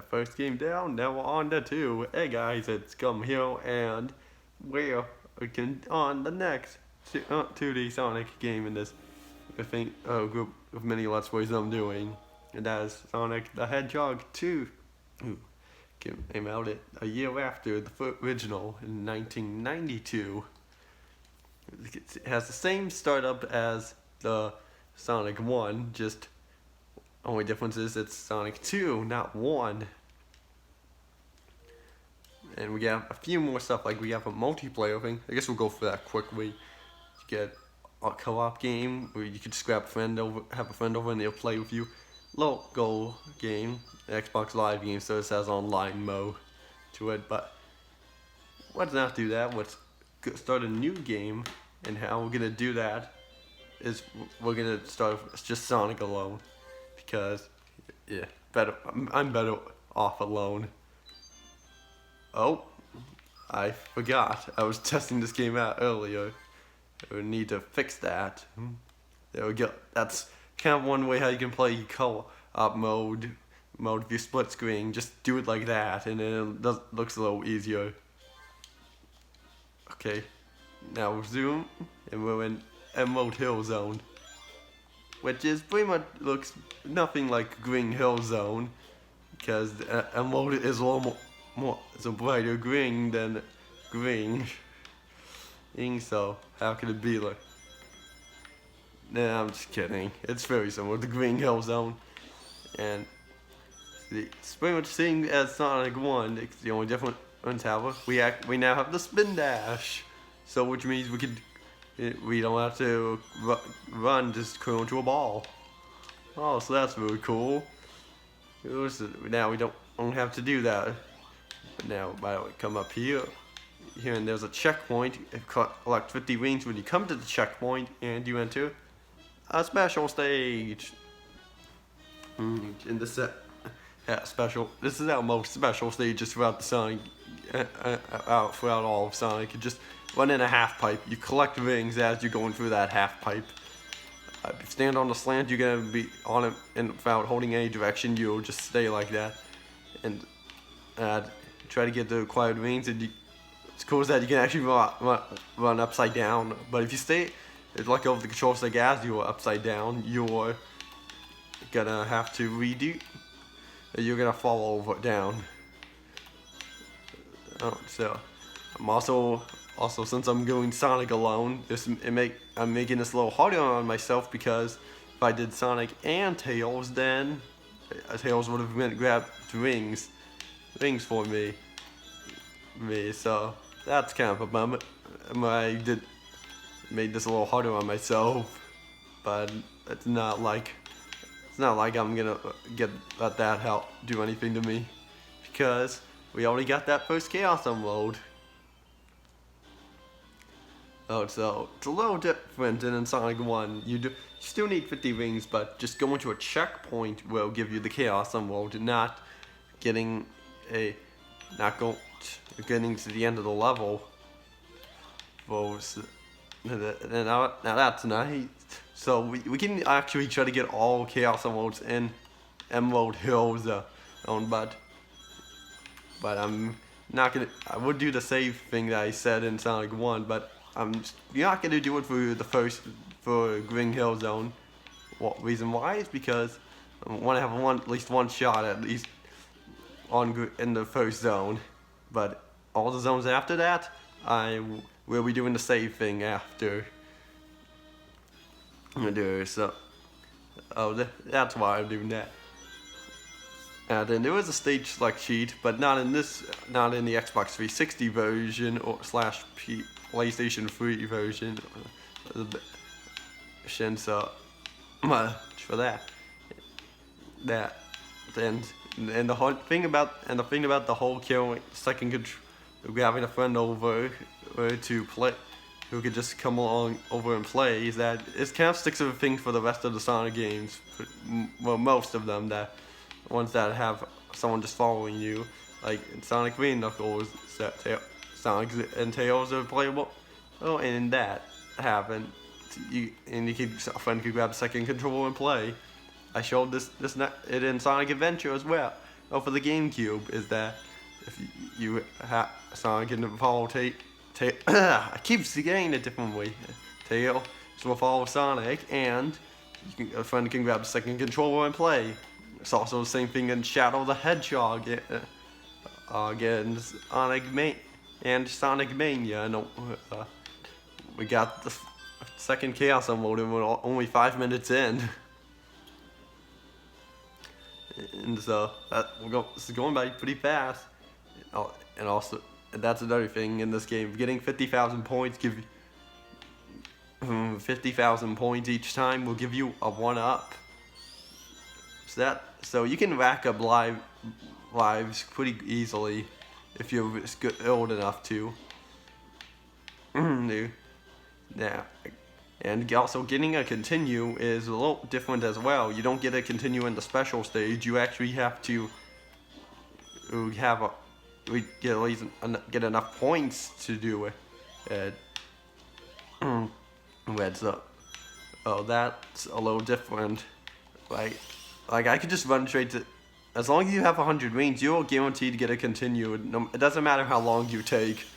First game down, now we're on to two. Hey guys, it's Gum here, and we're on the next 2D Sonic game in this group of mini Let's Plays I'm doing. And that is Sonic the Hedgehog 2. Ooh, came out a year after the original in 1992. It has the same startup as the Sonic 1, just only difference is it's Sonic 2, not 1. And we have a few more stuff, like we have a multiplayer thing. I guess we'll go for that quickly. You get a co-op game where you can just grab a friend over, have a friend over and they'll play with you. Local game, Xbox Live game, so it has online mode to it. But let's not do that. Let's start a new game, and how we're gonna do that is we're gonna start with just Sonic alone. Because, yeah, I'm better off alone. Oh, I forgot. I was testing this game out earlier. I would need to fix that. There we go. That's kind of one way how you can play co-op mode if you split screen. Just do it like that, and then it looks a little easier. Okay, now zoom, and we're in Emerald Hill Zone, which is pretty much looks nothing like Green Hill Zone, because Emerald is a little more it's a brighter green than green. So how could it be like? Nah, I'm just kidding. It's very similar to Green Hill Zone, and it's pretty much same as Sonic 1. It's the only difference however, we now have the spin dash, so which means we don't have to run, just curl into a ball. Oh, so that's really cool. Now we don't have to do that. But now, by the way, come up here, and there's a checkpoint. Collect 50 rings when you come to the checkpoint, and you enter a special stage. In the set, this is our most special stages throughout the Sonic, throughout all of Sonic. You just run in a half pipe. You collect rings as you're going through that half pipe. If you stand on the slant, you're gonna be on it, and without holding any direction, you'll just stay like that, and try to get the required rings. And it's cool that you can actually run upside down. But if you stay, like over the control stick as you're upside down, you're gonna have to redo. You're gonna fall over down. So I'm also since I'm going Sonic alone, I'm making this a little harder on myself, because if I did Sonic and Tails, then Tails would have grabbed rings for me. So that's kind of a bummer. I made this a little harder on myself, but it's not like I'm gonna let that help do anything to me, because we already got that first Chaos Emerald. Oh, so it's a little different than in Sonic 1. You still need 50 rings, but just going to a checkpoint will give you the Chaos Emerald, not getting to the end of the level. Well, now that's nice. So we can actually try to get all Chaos Emeralds in Emerald Hill Zone, but I'm not gonna. I would do the save thing that I said in Sonic 1, but I'm not gonna do it for Green Hill Zone. Reason why is because I want to have at least one shot at least in the first zone, but all the zones after that, I will be doing the save thing after. So, that's why I'm doing that. And then there is a stage select sheet, but not in the Xbox 360 version or / PlayStation 3 version. So much for that. And the thing about the whole grabbing a friend over to play, who could just come along over and play, is that it kind of sticks with a thing for the rest of the Sonic games. Well, most of them, that ones that have someone just following you, like in Sonic 3 and Knuckles, Sonic and Tails are playable. Oh, and in that happened, a friend could grab a second controller and play. I showed it in Sonic Adventure as well. for the GameCube is that if you have Sonic and follow I keep saying it a different way. Tails will follow Sonic, and a friend can grab a second controller and play. It's also the same thing in Shadow the Hedgehog against Sonic Mania. And we got the second Chaos Emerald and we're only 5 minutes in. And so this is going by pretty fast. And also, that's another thing in this game. Getting 50,000 points give you 50,000 points each time will give you a 1-up. So you can rack up lives pretty easily if you're old enough to. Yeah. And also getting a continue is a little different as well. You don't get a continue in the special stage. You actually have to get enough points to do it. That's a little different. Like I could just run straight to. As long as you have 100 rings, you're guaranteed to get a continue. It doesn't matter how long you take.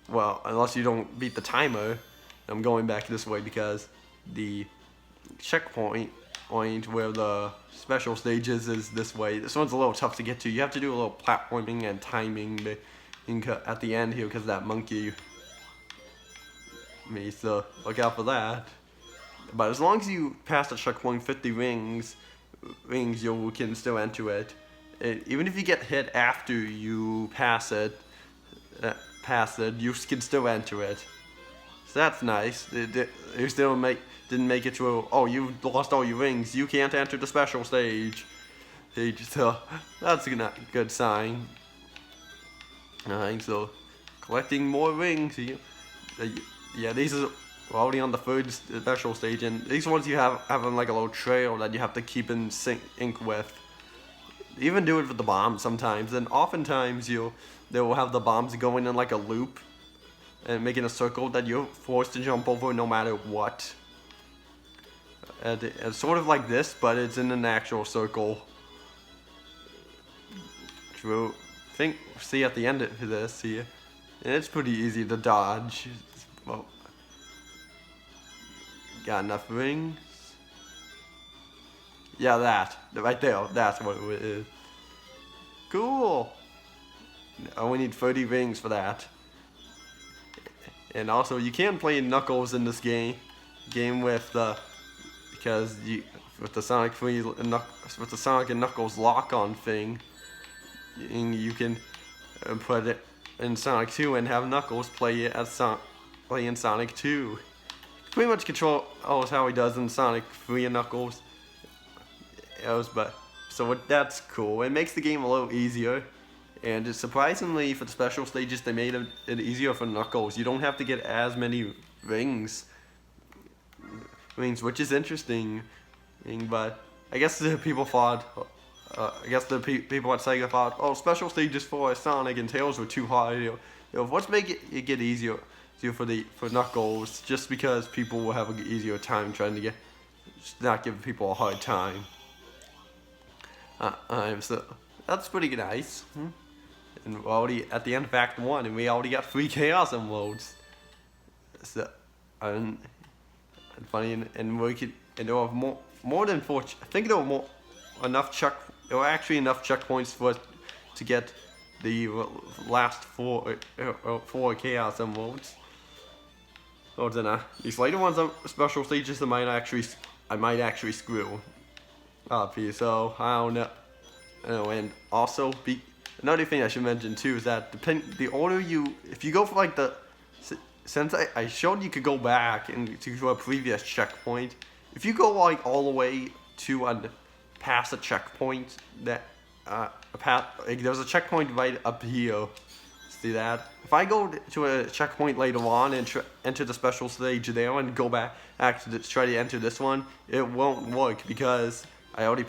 Well, unless you don't beat the timer. I'm going back this way because the checkpoint where the special stage is this way. This one's a little tough to get to. You have to do a little platforming and timing at the end here because of that monkey. So look out for that. But as long as you pass the checkpoint 50 rings, you can still enter it. Even if you get hit after you pass it, you can still enter it. So that's nice. You still didn't make it to. Oh, you lost all your rings. You can't enter the special stage. So that's a good sign. Alright, so collecting more rings. Yeah, these are already on the third special stage, and these ones you have like a little trail that you have to keep in sync with. You even do it with the bombs sometimes, and oftentimes they will have the bombs going in like a loop and making a circle that you're forced to jump over no matter what. And it's sort of like this, but it's in an actual circle. True. See at the end of this here, and it's pretty easy to dodge. Well, got enough rings? Yeah, that right there. That's what it is. Cool. Oh, we need 30 rings for that. And also, you can play Knuckles in this game with the with the Sonic and Knuckles lock-on thing, and you can put it in Sonic 2 and have Knuckles play in Sonic 2. Pretty much control how he does in Sonic 3 and Knuckles. That's cool. It makes the game a little easier. And surprisingly, for the special stages, they made it easier for Knuckles. You don't have to get as many rings, which is interesting. But I guess the people thought, people at Sega thought, oh, special stages for Sonic and Tails were too hard. Let's make it get easier for Knuckles, just because people will have an easier time trying to not give people a hard time. So that's pretty nice. And we're already at the end of Act 1, and we already got 3 Chaos Emeralds. So, and funny, and we could, and there were more than 4. I think there were there were actually enough checkpoints for us to get the last 4 Chaos Emeralds. Oh, then these later ones on special stages, I might actually screw up here. So I don't know. And also another thing I should mention too is that the order if you go for since I showed you could go back and to a previous checkpoint, if you go all the way to past a checkpoint there's a checkpoint right up here. See that? If I go to a checkpoint later on and enter the special stage there and go back to try to enter this one, it won't work because I already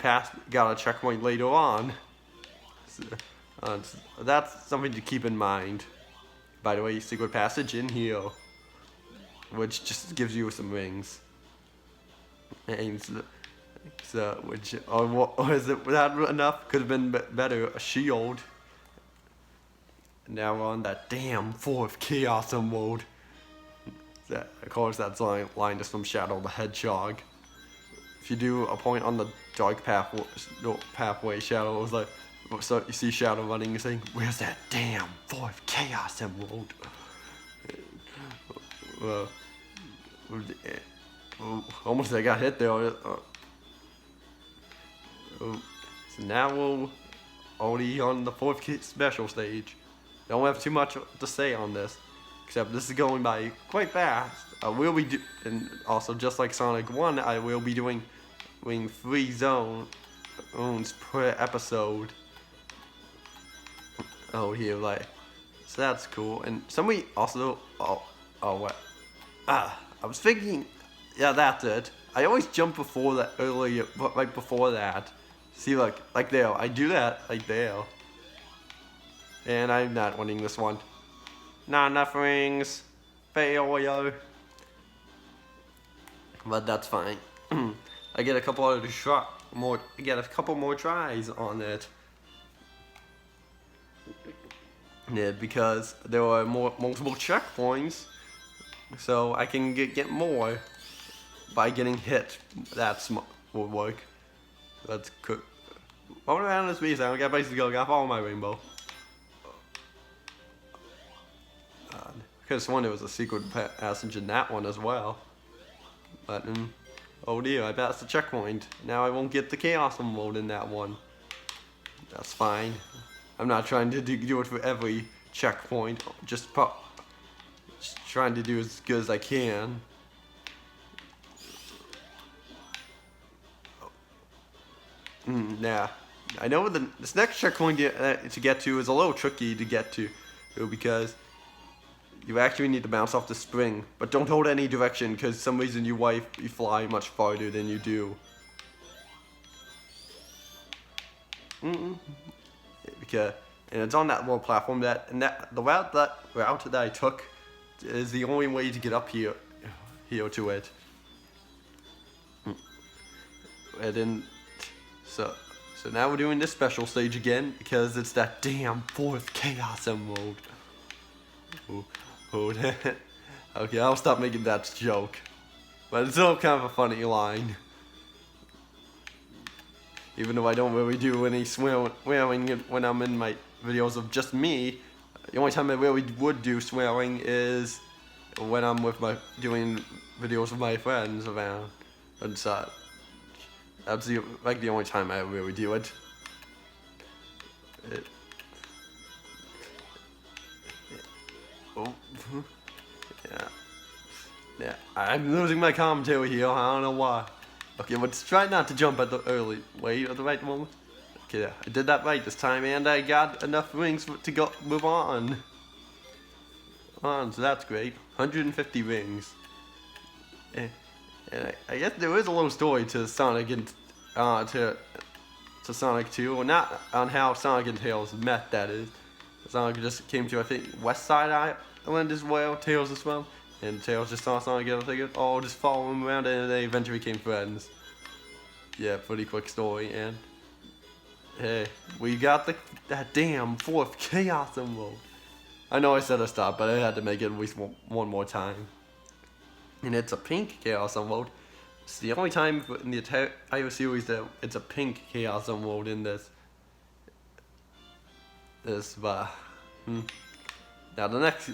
got a checkpoint later on. So, that's something to keep in mind. By the way, secret passage in here, which just gives you some rings. And So, which, or is it that enough? Could have been better. A shield. Now we're on that damn fourth Chaos mode. That, of course, that's line is from Shadow the Hedgehog. If you do a point on the dark pathway, Shadow was like, so you see Shadow running and saying, "Where's that damn fourth Chaos Emerald?" Almost I got hit there. So now we're already on the fourth special stage. Don't have too much to say on this, except this is going by quite fast. I will be and also just like Sonic 1, I will be doing 3 zones per episode. Oh, here, like, so that's cool. And somebody also, what? I was thinking, yeah, that's it. I always jump before that earlier, right before that. See, like there, I do that like there. And I'm not winning this one. Not enough rings. Failure. But that's fine. I get a couple other get a couple more tries on it. Yeah, because there are multiple checkpoints, so I can get more by getting hit. That's will work. That's cool. What around this piece? I got basically go. Got follow my rainbow. I could have sworn there was a secret passage in that one as well. But, oh dear, I passed the checkpoint. Now I won't get the Chaos mode in that one. That's fine. I'm not trying to do it for every checkpoint. Just trying to do as good as I can. Yeah. I know this next checkpoint to get to is a little tricky to get to, because you actually need to bounce off the spring, but don't hold any direction, because some reason you fly much farther than you do. Because, and it's on that little platform the route that I took is the only way to get up here to it. And then, so now we're doing this special stage again, because it's that damn fourth Chaos Emerald. Okay, I'll stop making that joke. But it's still kind of a funny line. Even though I don't really do any swearing when I'm in my videos of just me. The only time I really would do swearing is when I'm doing videos with my friends around and such. That's the only time I really do it. Yeah, I'm losing my commentary here. I don't know why. Okay, let's try not to jump at the right moment. Okay, yeah, I did that right this time, and I got enough rings to move on. So that's great. 150 rings. And I guess there is a little story to Sonic and to Sonic 2, and not on how Sonic and Tails met. That is, Sonic just came to, I think, West Side Island as well. Tails as well. And Tails just saw Sonic and thinking, oh, just follow him around, and they eventually became friends. Yeah, pretty quick story, and hey, we got that damn fourth Chaos Emerald. I know I said I stopped, but I had to make it at least one more time. And it's a pink Chaos Emerald. It's the only time in the entire series that it's a pink Chaos Emerald in this. Now the next,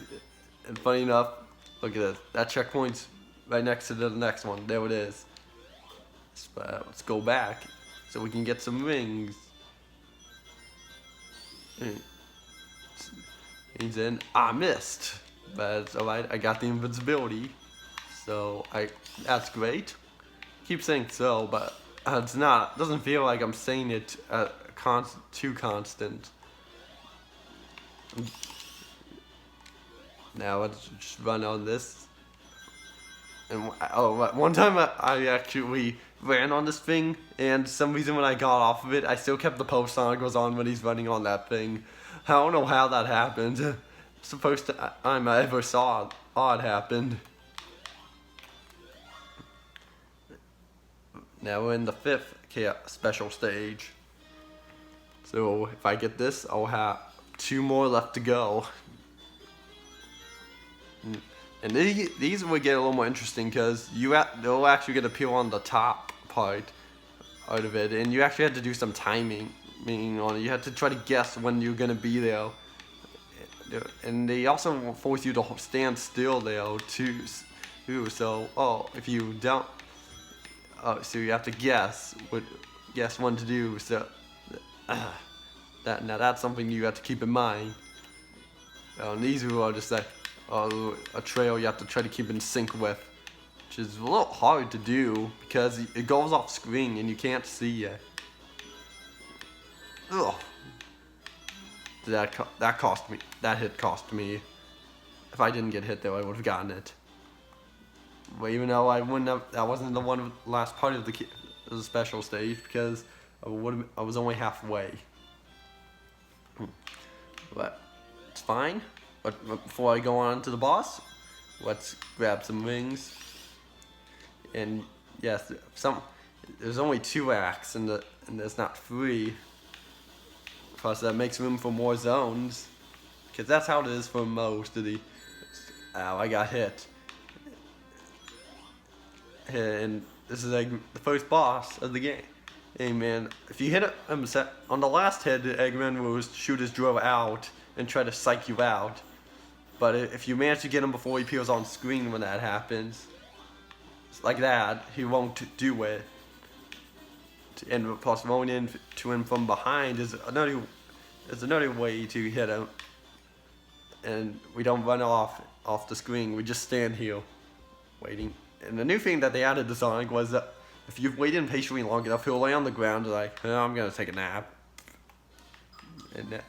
and funny enough, look at this. That checkpoint's right next to the next one. There it is. Let's go back so we can get some rings. He's in. I missed, but it's alright. I got the invincibility, so that's great. Keep saying so, but it's not. It doesn't feel like I'm saying it too constant. Now let's just run on this. And one time I actually ran on this thing, and for some reason when I got off of it, I still kept the post Sonic goes on when he's running on that thing. I don't know how that happened. Supposed to time I ever saw it happened. Now we're in the 5th special stage. So if I get this, I'll have 2 more left to go. And these will get a little more interesting because they'll actually get a appeal on the top part out of it, and you actually had to do some timing on it. You had to try to guess when you're gonna be there, and they also force you to stand still there too. So if you don't, so you have to guess when to do. So that's something you have to keep in mind. And these are just like a trail you have to try to keep in sync with, which is a little hard to do because it goes off screen and you can't see it. Ugh. That hit cost me. If I didn't get hit though, I would have gotten it. But even though I wouldn't have, that wasn't the last part of the special stage because I was only halfway. But it's fine. But before I go on to the boss, let's grab some rings. And yes, there's only 2 acts and there's not 3. Plus that makes room for more zones, because that's how it is for most of the. Ow! I got hit. And this is like the first boss of the game. Hey man, if you hit him on the last hit, Eggman will shoot his drill out and try to psych you out. But if you manage to get him before he appears on screen when that happens, like that, he won't do it. And plus, rolling into him from behind is another way to hit him. And we don't run off the screen. We just stand here, waiting. And the new thing that they added to Sonic was that if you've waited patiently long enough, he'll lay on the ground like, oh, I'm gonna take a nap. And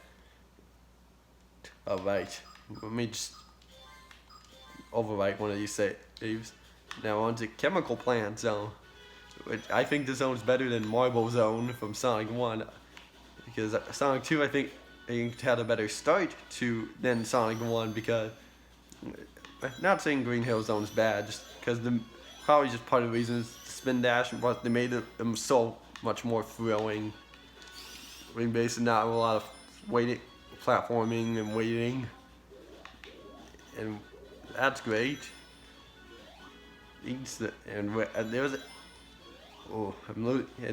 all right, let me just overwrite one of these saves. Now on to Chemical Plant Zone, which I think this zone's better than Marble Zone from Sonic 1, because Sonic 2 I think had a better start than Sonic 1, because, not saying Green Hill Zone's bad, just because probably just part of the reason is the Spin Dash, but they made them so much more thrilling. I mean, basically not a lot of platforming and waiting, and that's great. And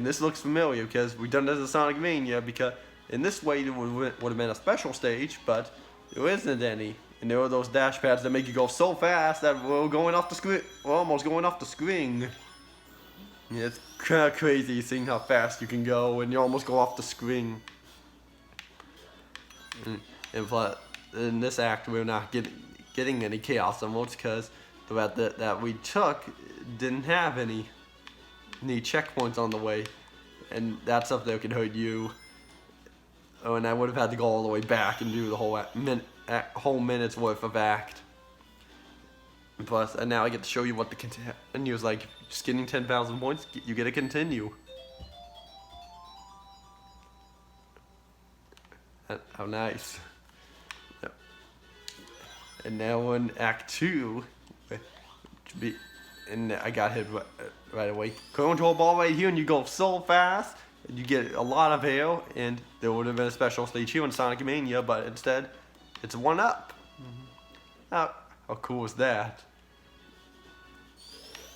this looks familiar because we've done this in Sonic Mania, because in this way it would have been a special stage, but there isn't any. And there are those dash pads that make you go so fast that we're almost going off the screen. Yeah, it's kind of crazy seeing how fast you can go and you almost go off the screen. And plus, in this act we're not getting any Chaos Emeralds because the route that we took didn't have any checkpoints on the way, and that stuff that could hurt you. Oh, and I would have had to go all the way back and do the whole minute's worth of act. And plus, and now I get to show you what the continue is like. Just getting 10,000 points, you get to continue. How nice. Yep. And now in Act 2, and I got hit right away. Control ball right here, and you go so fast, and you get a lot of hair, and there would have been a special stage here in Sonic Mania, but instead, it's 1-up. How cool is that?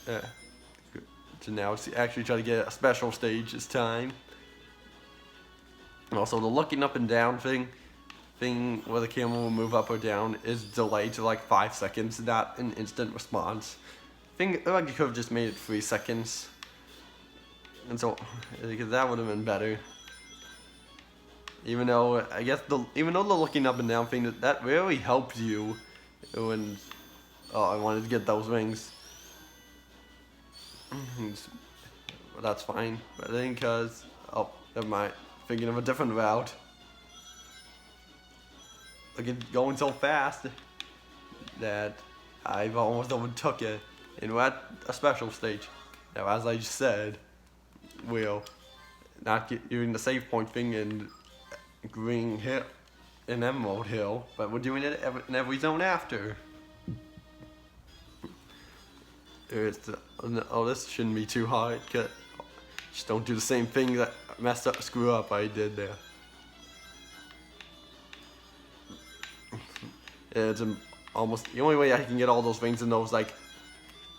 So now it's actually try to get a special stage this time. And also the looking up and down thing where the camera will move up or down is delayed to like 5 seconds, not an instant response. I think like you could have just made it 3 seconds. And so, because that would have been better. Even though the looking up and down thing that really helps you when I wanted to get those rings. But that's fine. But I think because never mind. Thinking of a different route. Look at going so fast that I've almost overtook it. And we're at a special stage. Now, as I just said, we'll not get doing the save point thing in Green Hill, in Emerald Hill, but we're doing it in every zone after. This shouldn't be too hard. Just don't do the same thing that messed up, screw up I did there. It's almost the only way I can get all those things in those like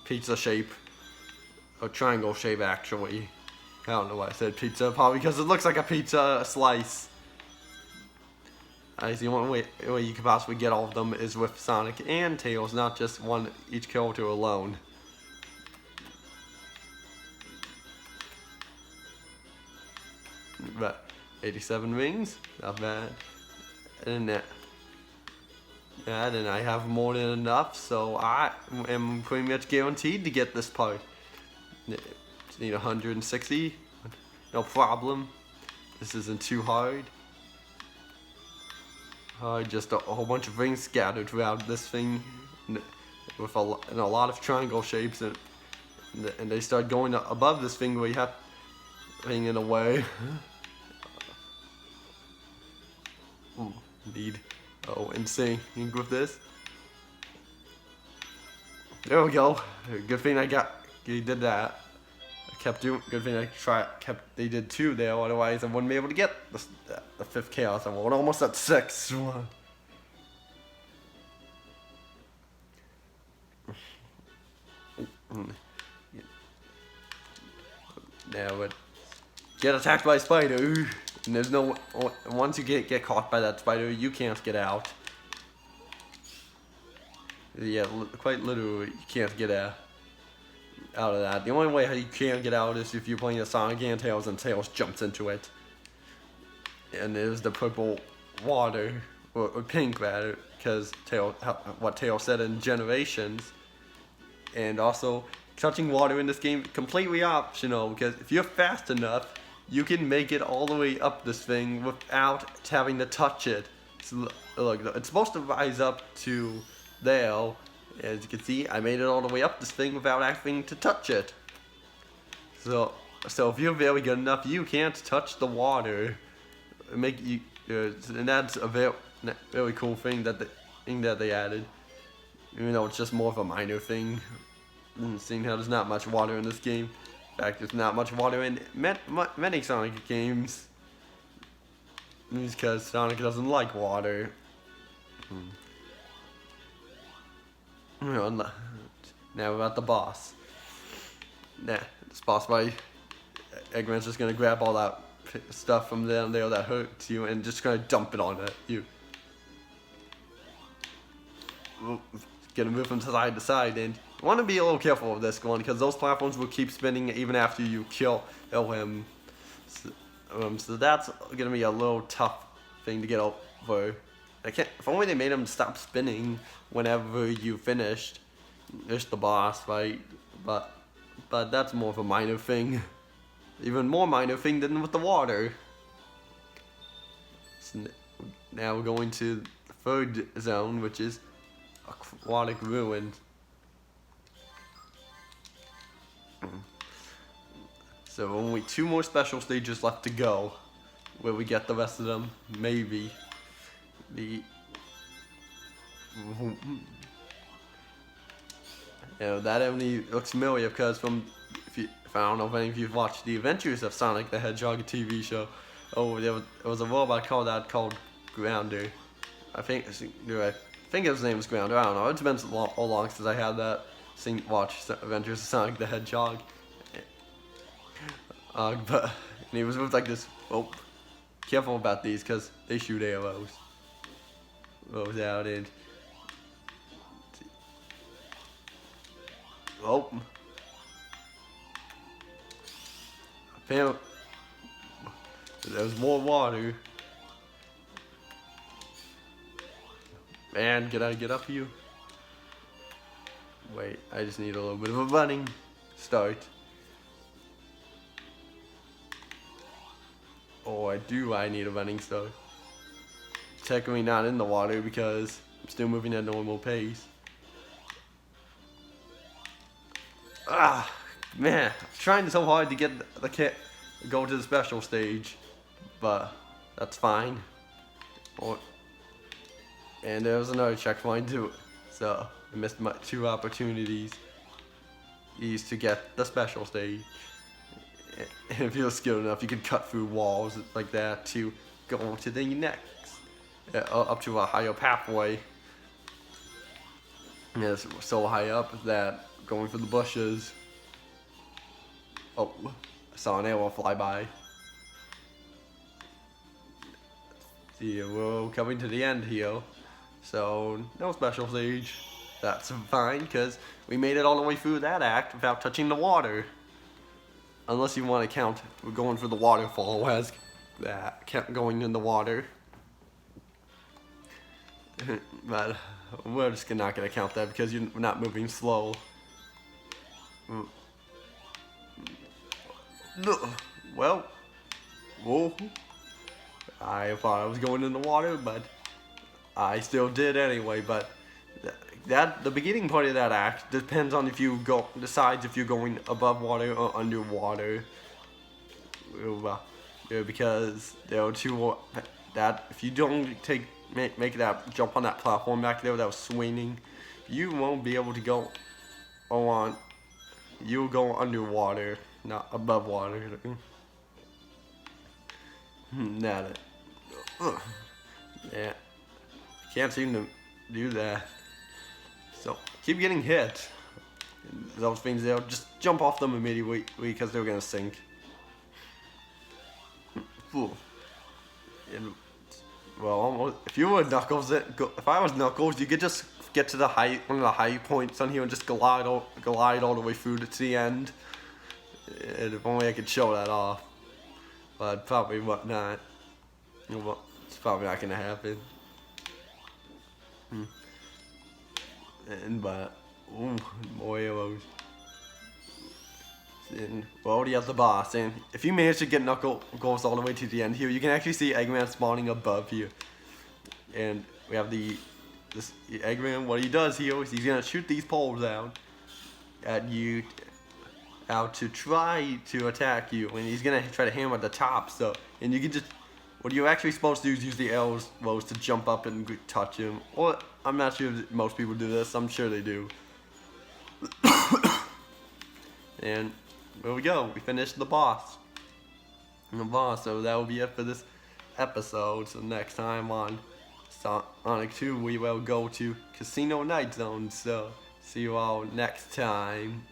pizza shape or triangle shape actually. I don't know why I said pizza, probably because it looks like a pizza slice. The only way you can possibly get all of them is with Sonic and Tails, not just one each character alone. But 87 rings, not bad. And and I have more than enough, so I am pretty much guaranteed to get this part. Just need 160, no problem. This isn't too hard. Just a whole bunch of rings scattered throughout this thing, with a lot of triangle shapes, and they start going above this thing where you have thing in a way. Indeed. Oh, insane with this. There we go. Good thing he did that. I kept doing. Good thing they did 2 there. Otherwise, I wouldn't be able to get the 5th chaos. I'm almost at 6. Now, but get attacked by a spider. And there's no, once you get caught by that spider, you can't get out. Yeah, quite literally, you can't get out of that. The only way how you can get out is if you're playing a Sonic and Tails jumps into it. And there's the purple water, or pink rather, because what Tails said in Generations. And also, touching water in this game, completely optional, because if you're fast enough, you can make it all the way up this thing without having to touch it. So, look, it's supposed to rise up to there. As you can see, I made it all the way up this thing without having to touch it. So if you're very good enough, you can't touch the water. And that's a very cool thing that they added. Even though it's just more of a minor thing, seeing how there's not much water in this game. In fact, there's not much water in many Sonic games. Because Sonic doesn't like water. Now we're at the boss. This boss fight, Eggman's just gonna grab all that stuff from down there that hurts you and just gonna dump it on you. Gonna move from side to side, and you want to be a little careful with this one because those platforms will keep spinning even after you kill him. So that's gonna be a little tough thing to get over. If only they made him stop spinning whenever you finished. There's the boss fight, but that's more of a minor thing. Even more minor thing than with the water. So now we're going to the 3rd zone, which is Aquatic Ruin. So only 2 more special stages left to go, where we get the rest of them, maybe. That only looks familiar because if I don't know if any of you've watched The Adventures of Sonic the Hedgehog TV show. Oh, there was a robot called Grounder. I think his name was Grounder. I don't know. It's been so long since I had that watched Adventures of Sonic the Hedgehog. But he was with like this. Oh, careful about these because they shoot arrows. Goes out and there's more water. Man, can I get up you? Wait, I just need a little bit of a running start. Oh, I need a running start. Technically not in the water because I'm still moving at normal pace. Man, I'm trying so hard to get the kit go to the special stage, but that's fine. And there was another checkpoint too, so I missed my 2 opportunities to get the special stage. And if you're skilled enough, you can cut through walls like that to go on to the next, up to a higher pathway. And it's so high up that going through the bushes. Oh, I saw an arrow fly by. See, we're coming to the end here. So, no special siege. That's fine, because we made it all the way through that act without touching the water. Unless you want to count, we're going for the waterfall as that, kept going in the water. But we're just not going to count that because you're not moving slow. Well, whoa. I thought I was going in the water, but I still did anyway. But the beginning part of that act depends on if you decides if you're going above water or underwater. Because there are two that if you don't make that jump on that platform back there that was swinging, you won't be able to go on. You'll go underwater, not above water. Yeah, can't seem to do that. So keep getting hit. Those things, they'll just jump off them immediately because they're gonna sink. And, well, almost, if you were Knuckles, if I was Knuckles, you could just get to one of the high points on here and just glide all the way through to the end. And if only I could show that off, but probably not. It's probably not gonna happen. But more arrows. And we're already at the boss, and if you manage to get Knuckles all the way to the end here, you can actually see Eggman spawning above you. And we have this Eggman. What he does here is he's gonna shoot these poles out at you, out to try to attack you, and he's gonna try to hammer at the top. So, and you can just, what you're actually supposed to do is use the arrows to jump up and touch him. Or I'm not sure if most people do this. I'm sure they do. And there we go. We finished the boss. So that will be it for this episode. So next time on Sonic 2, we will go to Casino Night Zone. So see you all next time.